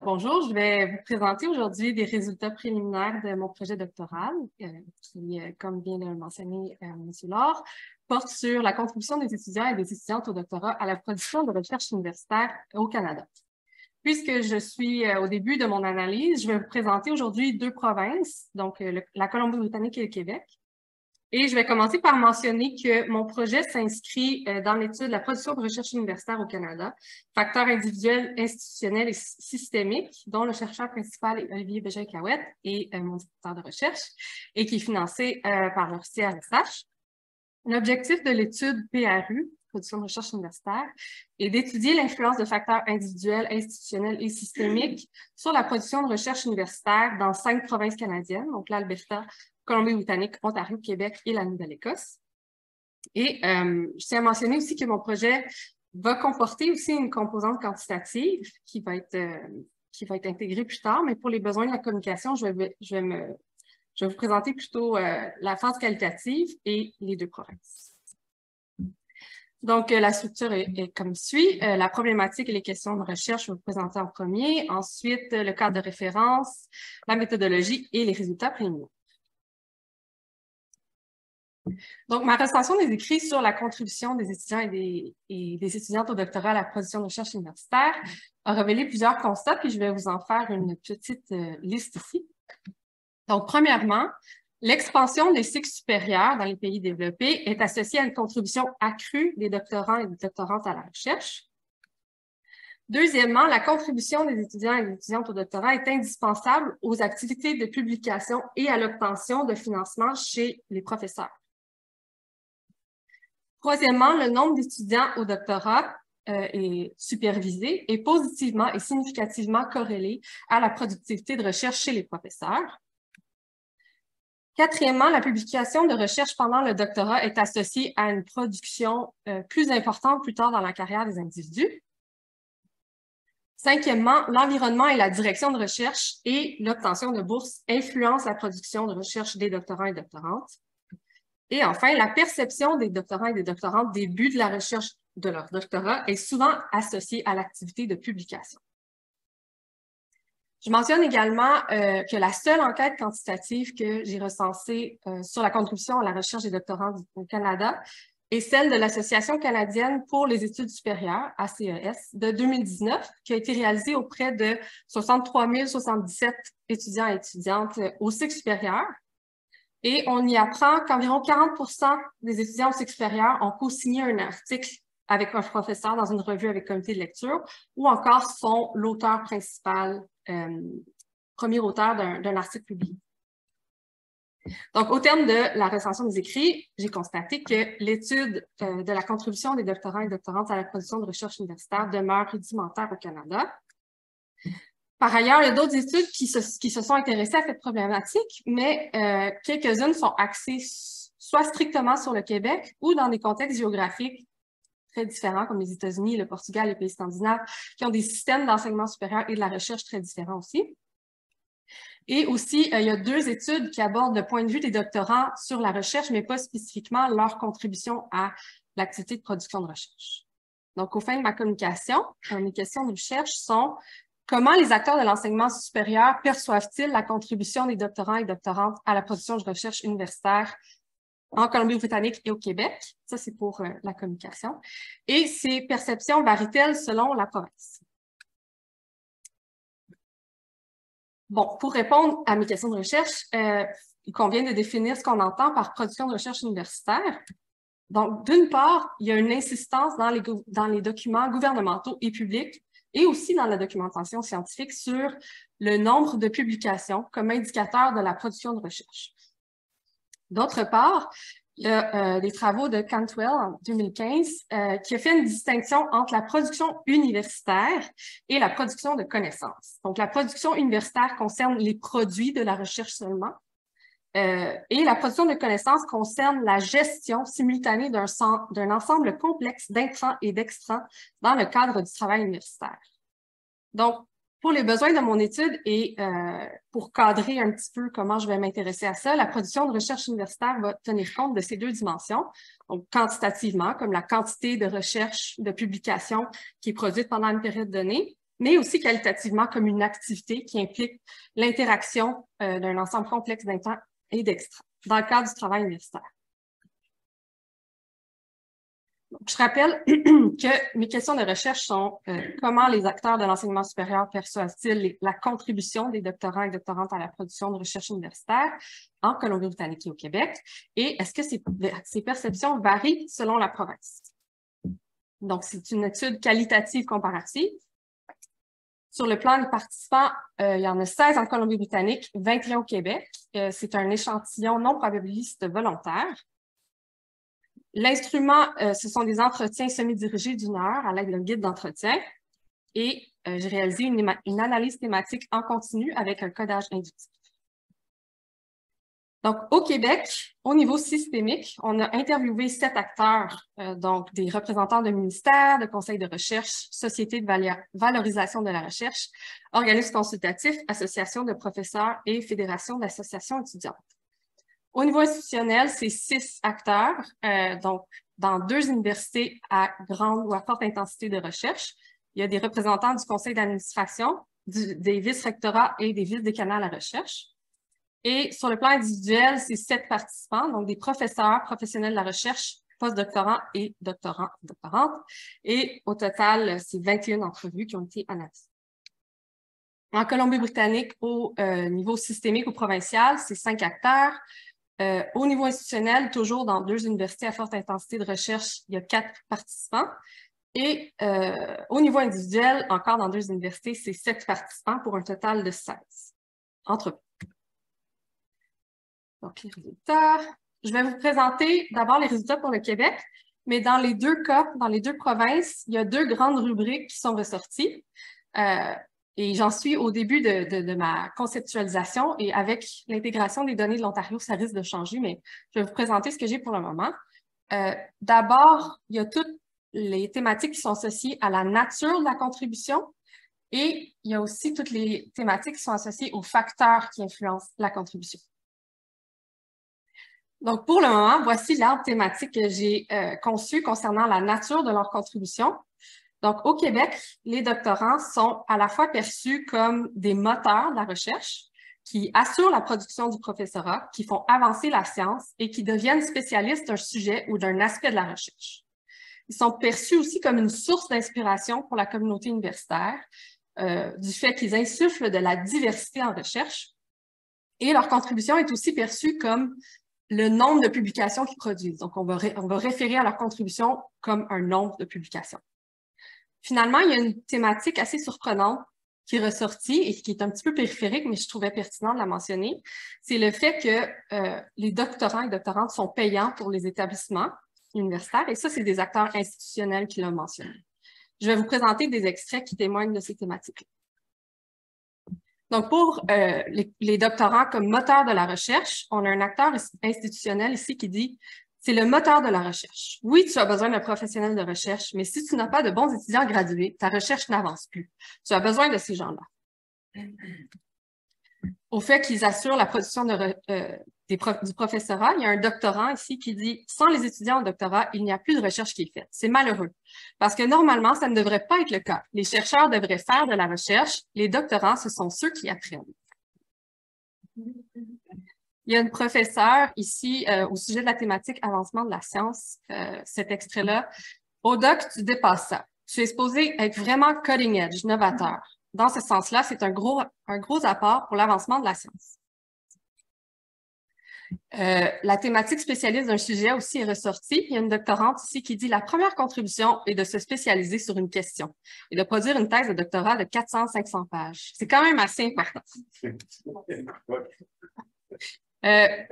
Bonjour, je vais vous présenter aujourd'hui des résultats préliminaires de mon projet doctoral qui, comme vient de le mentionner M. Laure, porte sur la contribution des étudiants et des étudiantes au doctorat à la production de recherche universitaire au Canada. Puisque je suis au début de mon analyse, je vais vous présenter aujourd'hui deux provinces, donc la Colombie-Britannique et le Québec. Et je vais commencer par mentionner que mon projet s'inscrit dans l'étude de la production de recherche universitaire au Canada, facteurs individuels, institutionnels et systémiques, dont le chercheur principal est Olivier Bégin-Cahouette et mon directeur de recherche, et qui est financé par le CRSH. L'objectif de l'étude PRU, production de recherche universitaire, est d'étudier l'influence de facteurs individuels, institutionnels et systémiques sur la production de recherche universitaire dans 5 provinces canadiennes, donc l'Alberta, Colombie-Britannique, Ontario, Québec et la Nouvelle-Écosse. Et je tiens à mentionner aussi que mon projet va comporter aussi une composante quantitative qui va être intégrée plus tard, mais pour les besoins de la communication, je vais vous présenter plutôt la phase qualitative et les deux provinces. Donc, la structure est comme suit. La problématique et les questions de recherche, je vais vous présenter en premier. Ensuite, le cadre de référence, la méthodologie et les résultats préliminaires. Donc, ma recension des écrits sur la contribution des étudiants et des étudiantes au doctorat à la production de recherche universitaire a révélé plusieurs constats, puis je vais vous en faire une petite liste ici. Donc, premièrement, l'expansion des cycles supérieurs dans les pays développés est associée à une contribution accrue des doctorants et des doctorantes à la recherche. Deuxièmement, la contribution des étudiants et des étudiantes au doctorat est indispensable aux activités de publication et à l'obtention de financement chez les professeurs. Troisièmement, le nombre d'étudiants au doctorat est supervisé et positivement et significativement corrélé à la productivité de recherche chez les professeurs. Quatrièmement, la publication de recherche pendant le doctorat est associée à une production plus importante plus tard dans la carrière des individus. Cinquièmement, l'environnement et la direction de recherche et l'obtention de bourses influencent la production de recherche des doctorants et doctorantes. Et enfin, la perception des doctorants et des doctorantes des buts de la recherche de leur doctorat est souvent associée à l'activité de publication. Je mentionne également que la seule enquête quantitative que j'ai recensée sur la contribution à la recherche des doctorants au Canada est celle de l'Association canadienne pour les études supérieures, ACES, de 2019, qui a été réalisée auprès de 63 077 étudiants et étudiantes au cycle supérieur. Et on y apprend qu'environ 40% des étudiants au cycle supérieur ont co-signé un article avec un professeur dans une revue avec comité de lecture ou encore sont l'auteur principal, premier auteur d'un article publié. Donc, au terme de la recension des écrits, j'ai constaté que l'étude de la contribution des doctorants et doctorantes à la production de recherche universitaire demeure rudimentaire au Canada. Par ailleurs, il y a d'autres études qui se sont intéressées à cette problématique, mais quelques-unes sont axées soit strictement sur le Québec ou dans des contextes géographiques très différents, comme les États-Unis, le Portugal, les pays scandinaves, qui ont des systèmes d'enseignement supérieur et de la recherche très différents aussi. Et aussi, il y a deux études qui abordent le point de vue des doctorants sur la recherche, mais pas spécifiquement leur contribution à l'activité de production de recherche. Donc, au fin de ma communication, mes questions de recherche sont: comment les acteurs de l'enseignement supérieur perçoivent-ils la contribution des doctorants et doctorantes à la production de recherche universitaire en Colombie-Britannique et au Québec? Ça, c'est pour la communication. Et ces perceptions varient-elles selon la province? Bon, pour répondre à mes questions de recherche, il convient de définir ce qu'on entend par production de recherche universitaire. Donc, d'une part, il y a une insistance dans les documents gouvernementaux et publics et aussi dans la documentation scientifique sur le nombre de publications comme indicateur de la production de recherche. D'autre part, il y a des travaux de Cantwell en 2015 qui a fait une distinction entre la production universitaire et la production de connaissances. Donc, la production universitaire concerne les produits de la recherche seulement et la production de connaissances concerne la gestion simultanée d'un ensemble complexe d'intrants et d'extrants dans le cadre du travail universitaire. Donc, pour les besoins de mon étude et pour cadrer un petit peu comment je vais m'intéresser à ça, la production de recherche universitaire va tenir compte de ces deux dimensions. Donc, quantitativement, comme la quantité de recherche, de publication qui est produite pendant une période donnée, mais aussi qualitativement comme une activité qui implique l'interaction d'un ensemble complexe d'intrants et d'extrants dans le cadre du travail universitaire. Donc, je rappelle que mes questions de recherche sont comment les acteurs de l'enseignement supérieur perçoivent-ils la contribution des doctorants et doctorantes à la production de recherche universitaire en Colombie-Britannique et au Québec, et est-ce que ces perceptions varient selon la province? Donc, c'est une étude qualitative comparative. Sur le plan des participants, il y en a 16 en Colombie-Britannique, 21 au Québec. C'est un échantillon non probabiliste volontaire. L'instrument, ce sont des entretiens semi-dirigés d'1 heure à l'aide d'un guide d'entretien. Et j'ai réalisé une analyse thématique en continu avec un codage inductif. Donc, au Québec, au niveau systémique, on a interviewé 7 acteurs, donc des représentants de ministères, de conseils de recherche, sociétés de valorisation de la recherche, organismes consultatifs, associations de professeurs et fédérations d'associations étudiantes. Au niveau institutionnel, c'est 6 acteurs, donc dans 2 universités à grande ou à forte intensité de recherche. Il y a des représentants du conseil d'administration, des vice-rectorats et des vice-décanats à la recherche. Et sur le plan individuel, c'est 7 participants, donc des professeurs, professionnels de la recherche, postdoctorants et doctorantes. Et au total, c'est 21 entrevues qui ont été analysées. En Colombie-Britannique, au niveau systémique ou provincial, c'est 5 acteurs. Au niveau institutionnel, toujours dans 2 universités à forte intensité de recherche, il y a 4 participants. Et au niveau individuel, encore dans 2 universités, c'est 7 participants pour un total de 16 entrevues. Donc, les résultats. Je vais vous présenter d'abord les résultats pour le Québec, mais dans les 2 cas, dans les 2 provinces, il y a 2 grandes rubriques qui sont ressorties. Et j'en suis au début de ma conceptualisation et avec l'intégration des données de l'Ontario, ça risque de changer, mais je vais vous présenter ce que j'ai pour le moment. D'abord, il y a toutes les thématiques qui sont associées à la nature de la contribution et il y a aussi toutes les thématiques qui sont associées aux facteurs qui influencent la contribution. Donc, pour le moment, voici l'arbre thématique que j'ai conçu concernant la nature de leur contribution. Donc, au Québec, les doctorants sont à la fois perçus comme des moteurs de la recherche qui assurent la production du professorat, qui font avancer la science et qui deviennent spécialistes d'un sujet ou d'un aspect de la recherche. Ils sont perçus aussi comme une source d'inspiration pour la communauté universitaire, du fait qu'ils insufflent de la diversité en recherche. Et leur contribution est aussi perçue comme le nombre de publications qu'ils produisent. Donc, on va référer à leur contribution comme un nombre de publications. Finalement, il y a une thématique assez surprenante qui est ressortie et qui est un petit peu périphérique, mais je trouvais pertinent de la mentionner. C'est le fait que les doctorants et doctorantes sont payants pour les établissements universitaires, et ça, c'est des acteurs institutionnels qui l'ont mentionné. Je vais vous présenter des extraits qui témoignent de ces thématiques. Donc, pour les doctorants comme moteur de la recherche, on a un acteur institutionnel ici qui dit « C'est le moteur de la recherche. Oui, tu as besoin d'un professionnel de recherche, mais si tu n'as pas de bons étudiants gradués, ta recherche n'avance plus. Tu as besoin de ces gens-là. » Au fait qu'ils assurent la production du professorat, il y a un doctorant ici qui dit « Sans les étudiants en doctorat, il n'y a plus de recherche qui est faite. C'est malheureux. Parce que normalement, ça ne devrait pas être le cas. Les chercheurs devraient faire de la recherche. Les doctorants, ce sont ceux qui apprennent. » Il y a une professeure ici au sujet de la thématique avancement de la science, cet extrait-là. « Au doc, tu dépasses ça. Tu es supposé être vraiment cutting edge, novateur. Dans ce sens-là, c'est un gros apport pour l'avancement de la science. » La thématique spécialiste d'un sujet aussi est ressortie. Il y a une doctorante ici qui dit « La première contribution est de se spécialiser sur une question et de produire une thèse de doctorat de 400-500 pages. » C'est quand même assez important.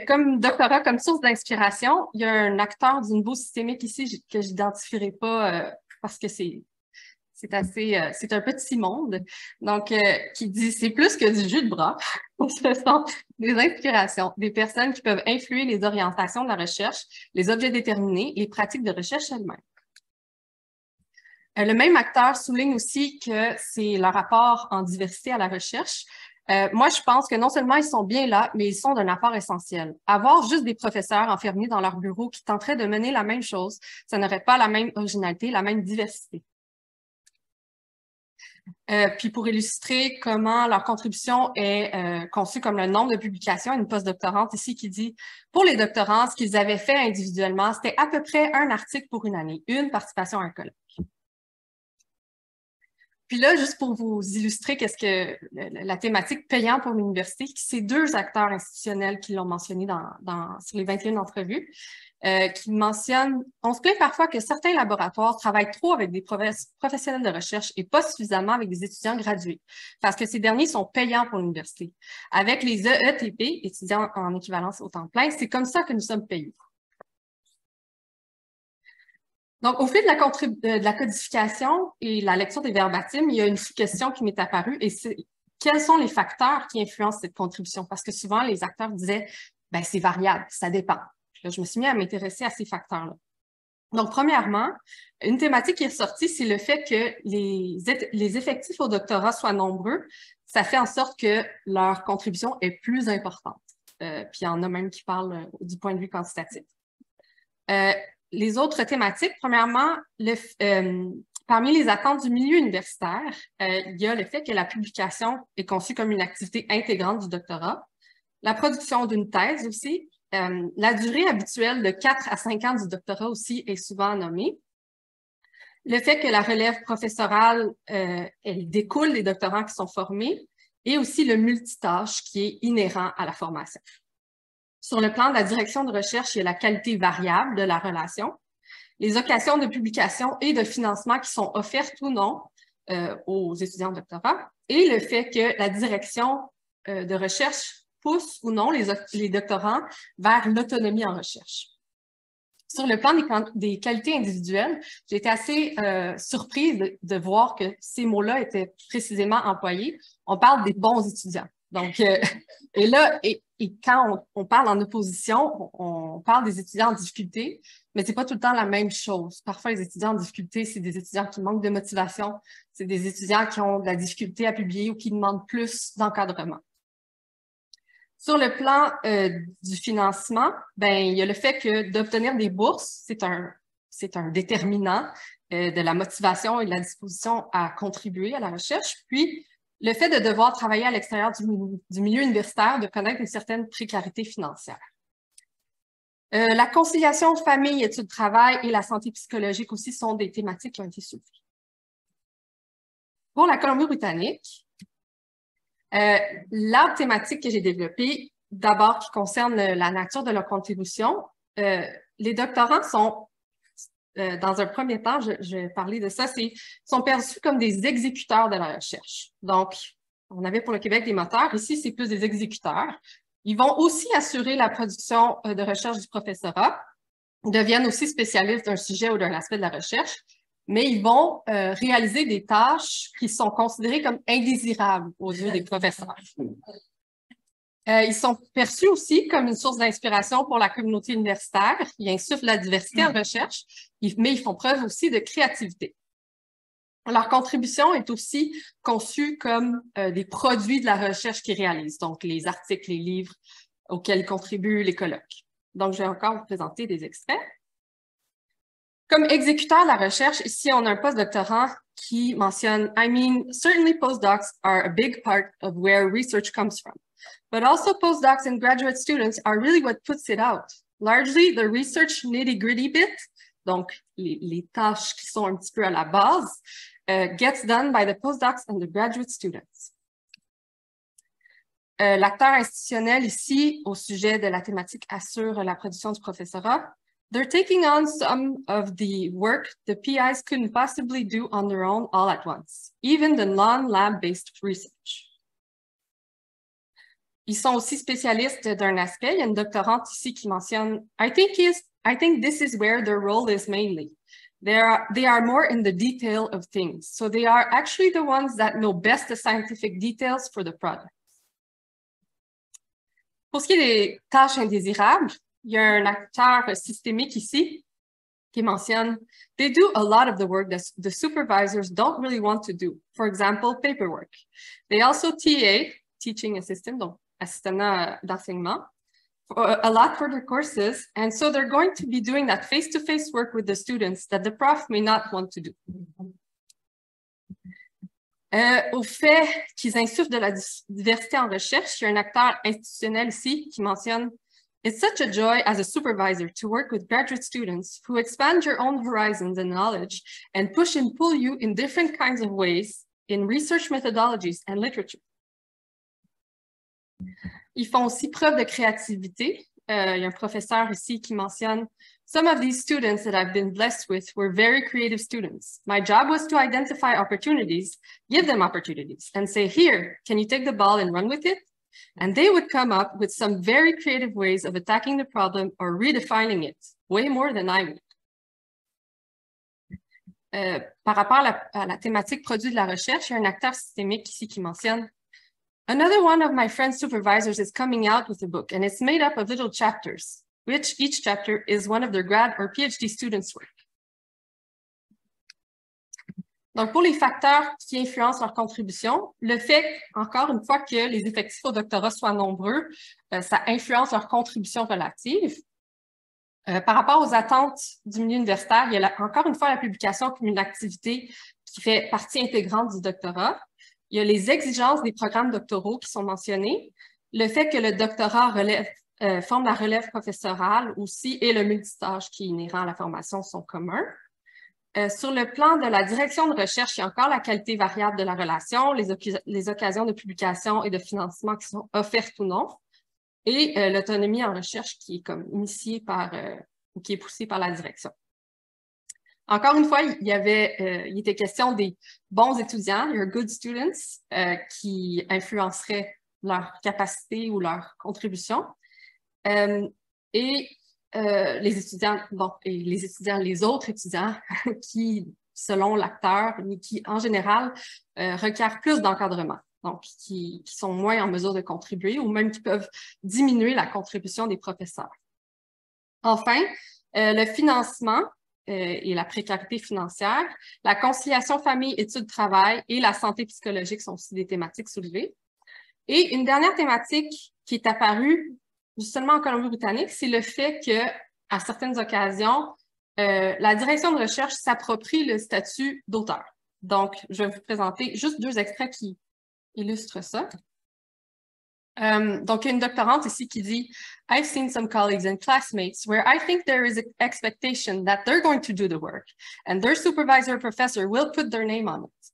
Comme doctorat, comme source d'inspiration, il y a un acteur du niveau systémique ici que je n'identifierai pas parce que c'est un petit monde. Donc, qui dit, c'est plus que du jus de bras. Ce sont des inspirations, des personnes qui peuvent influer les orientations de la recherche, les objets déterminés, les pratiques de recherche elles-mêmes. Le même acteur souligne aussi que c'est leur rapport en diversité à la recherche. Moi, je pense que non seulement ils sont bien là, mais ils sont d'un apport essentiel. Avoir juste des professeurs enfermés dans leur bureau qui tenteraient de mener la même chose, ça n'aurait pas la même originalité, la même diversité. Puis pour illustrer comment leur contribution est conçue comme le nombre de publications, une postdoctorante ici qui dit « Pour les doctorants, ce qu'ils avaient fait individuellement, c'était à peu près un article pour une année, une participation à un colloque. » Puis là, juste pour vous illustrer qu'est-ce que la thématique payant pour l'université, c'est 2 acteurs institutionnels qui l'ont mentionné sur les 21 entrevues, qui mentionnent, on se plaint parfois que certains laboratoires travaillent trop avec des professionnels de recherche et pas suffisamment avec des étudiants gradués, parce que ces derniers sont payants pour l'université. Avec les EETP, étudiants en équivalence au temps plein, c'est comme ça que nous sommes payés. Donc, au fil de la codification et la lecture des verbatims, il y a une sous-question qui m'est apparue et c'est quels sont les facteurs qui influencent cette contribution? Parce que souvent, les acteurs disaient, ben c'est variable, ça dépend. Puis là, je me suis mis à m'intéresser à ces facteurs-là. Donc, premièrement, une thématique qui est ressortie, c'est le fait que les effectifs au doctorat soient nombreux. Ça fait en sorte que leur contribution est plus importante. Puis il y en a même qui parlent du point de vue quantitatif. Les autres thématiques, premièrement, parmi les attentes du milieu universitaire, il y a le fait que la publication est conçue comme une activité intégrante du doctorat, la production d'une thèse aussi, la durée habituelle de 4 à 5 ans du doctorat aussi est souvent nommée, le fait que la relève professorale, elle découle des doctorants qui sont formés, et aussi le multitâche qui est inhérent à la formation. Sur le plan de la direction de recherche, il y a la qualité variable de la relation, les occasions de publication et de financement qui sont offertes ou non aux étudiants de doctorat, et le fait que la direction de recherche pousse ou non les doctorants vers l'autonomie en recherche. Sur le plan des qualités individuelles, j'ai été assez surprise de voir que ces mots-là étaient précisément employés. On parle des bons étudiants. Donc, et là, et quand on parle en opposition, on parle des étudiants en difficulté, mais c'est pas tout le temps la même chose. Parfois, les étudiants en difficulté, c'est des étudiants qui manquent de motivation, c'est des étudiants qui ont de la difficulté à publier ou qui demandent plus d'encadrement. Sur le plan du financement, ben il y a le fait que d'obtenir des bourses, c'est un déterminant de la motivation et de la disposition à contribuer à la recherche. Puis, le fait de devoir travailler à l'extérieur du milieu universitaire, de connaître une certaine précarité financière. La conciliation famille, études, travail et la santé psychologique aussi sont des thématiques qui ont été soulevées. Pour la Colombie-Britannique, la thématique que j'ai développée, d'abord qui concerne la nature de leur contribution, les doctorants sont, dans un premier temps, je vais parler de ça, sont perçus comme des exécuteurs de la recherche. Donc, on avait pour le Québec des moteurs, ici c'est plus des exécuteurs. Ils vont aussi assurer la production de recherche du professorat, ils deviennent aussi spécialistes d'un sujet ou d'un aspect de la recherche, mais ils vont réaliser des tâches qui sont considérées comme indésirables aux yeux des professeurs. Ils sont perçus aussi comme une source d'inspiration pour la communauté universitaire. Ils insufflent la diversité en recherche, mais ils font preuve aussi de créativité. Leur contribution est aussi conçue comme des produits de la recherche qu'ils réalisent, donc les articles, les livres auxquels ils contribuent, les colloques. Donc, je vais encore vous présenter des extraits. Comme exécuteur de la recherche, ici, on a un postdoctorant qui mentionne, I mean, certainly postdocs are a big part of where research comes from. But also postdocs and graduate students are really what puts it out. Largely, the research nitty-gritty bit, donc les tâches qui sont un petit peu à la base, gets done by the postdocs and the graduate students. L'acteur institutionnel ici, au sujet de la thématique assure la production du professorat, they're taking on some of the work the PIs couldn't possibly do on their own all at once, even the non-lab-based research. Ils sont aussi spécialistes d'un aspect. Il y a une doctorante ici qui mentionne I think this is where their role is mainly. They are more in the detail of things. So they are actually the ones that know best the scientific details for the project. Pour ce qui est des tâches indésirables, il y a un acteur systémique ici qui mentionne they do a lot of the work that the supervisors don't really want to do. For example, paperwork. They also TA, teaching assistant, donc assistant d'enseignement, a lot for their courses, and so they're going to be doing that face-to-face work with the students that the prof may not want to do. Au fait qu'ils insufflent de la diversité en recherche, il y a un acteur institutionnel ici qui mentionne « It's such a joy as a supervisor to work with graduate students who expand your own horizons and knowledge and push and pull you in different kinds of ways in research methodologies and literature. » Ils font aussi preuve de créativité. Il y a un professeur ici qui mentionne « Some of these students that I've been blessed with were very creative students. My job was to identify opportunities, give them opportunities, and say, here, can you take the ball and run with it? And they would come up with some very creative ways of attacking the problem or redefining it, way more than I would. » Par rapport à la thématique produit de la recherche, il y a un acteur systémique ici qui mentionne Another one of my friend's supervisors is coming out with a book, and it's made up of little chapters, which each chapter is one of their grad or PhD students' work. Donc, pour les facteurs qui influencent leur contribution, le fait, encore une fois, que les effectifs au doctorat soient nombreux, ça influence leur contribution relative. Par rapport aux attentes du milieu universitaire, il y a encore une fois la publication comme une activité qui fait partie intégrante du doctorat. Il y a les exigences des programmes doctoraux qui sont mentionnées, le fait que le doctorat forme la relève professorale aussi et le multitâche qui est inhérent à la formation sont communs. Sur le plan de la direction de recherche, il y a encore la qualité variable de la relation, les occasions de publication et de financement qui sont offertes ou non, et l'autonomie en recherche qui est comme initiée par ou qui est poussée par la direction. Encore une fois, il était question des bons étudiants, your good students, qui influenceraient leur capacité ou leur contribution. Les autres étudiants qui, selon l'acteur, mais qui, en général, requièrent plus d'encadrement, donc qui sont moins en mesure de contribuer ou même qui peuvent diminuer la contribution des professeurs. Enfin, le financement et la précarité financière, la conciliation famille-études-travail et la santé psychologique sont aussi des thématiques soulevées. Et une dernière thématique qui est apparue seulement en Colombie-Britannique, c'est le fait que, à certaines occasions, la direction de recherche s'approprie le statut d'auteur. Donc, je vais vous présenter juste 2 extraits qui illustrent ça. Donc, il y a une doctorante ici qui dit « I've seen some colleagues and classmates where I think there is an expectation that they're going to do the work and their supervisor or professor will put their name on it. »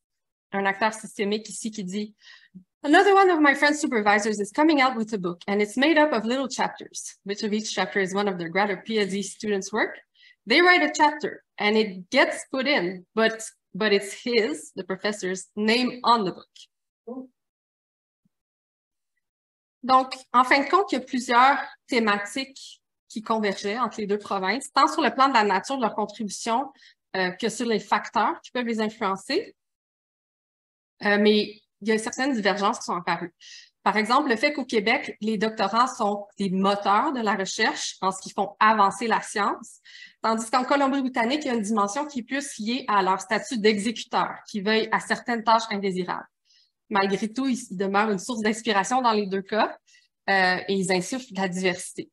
Un acteur systémique ici qui dit Another one of my friend's supervisors is coming out with a book, and it's made up of little chapters, which of each chapter is one of their grad or PhD students' work. They write a chapter, and it gets put in, but it's his, the professor's, name on the book. Donc, en fin de compte, il y a plusieurs thématiques qui convergeaient entre les 2 provinces, tant sur le plan de la nature de leur contribution que sur les facteurs qui peuvent les influencer. Mais il y a certaines divergences qui sont apparues. Par exemple, le fait qu'au Québec, les doctorants sont des moteurs de la recherche en ce qu'ils font avancer la science, tandis qu'en Colombie-Britannique, il y a une dimension qui est plus liée à leur statut d'exécuteur, qui veille à certaines tâches indésirables. Malgré tout, ils demeurent une source d'inspiration dans les 2 cas et ils insufflent de la diversité.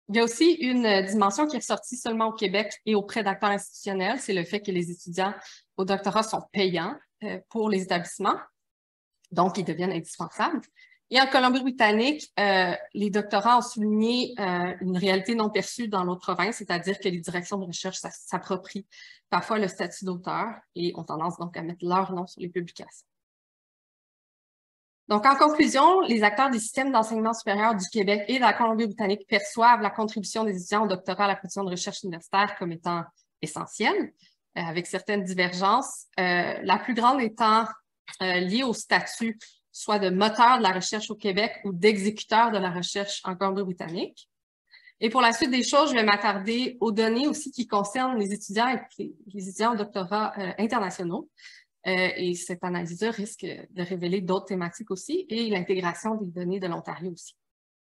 Il y a aussi une dimension qui est ressortie seulement au Québec et auprès d'acteurs institutionnels, c'est le fait que les étudiants au doctorat sont payants pour les établissements. Donc, ils deviennent indispensables. Et en Colombie-Britannique, les doctorants ont souligné une réalité non perçue dans l'autre province, c'est-à-dire que les directions de recherche s'approprient parfois le statut d'auteur et ont tendance donc à mettre leur nom sur les publications. Donc, en conclusion, les acteurs des systèmes d'enseignement supérieur du Québec et de la Colombie-Britannique perçoivent la contribution des étudiants au doctorat à la production de recherche universitaire comme étant essentielle, avec certaines divergences, la plus grande étant liée au statut soit de moteur de la recherche au Québec ou d'exécuteur de la recherche en Colombie-Britannique. Et pour la suite des choses, je vais m'attarder aux données aussi qui concernent les étudiants et les étudiants au doctorat internationaux. Et cette analyse risque de révéler d'autres thématiques aussi et l'intégration des données de l'Ontario aussi.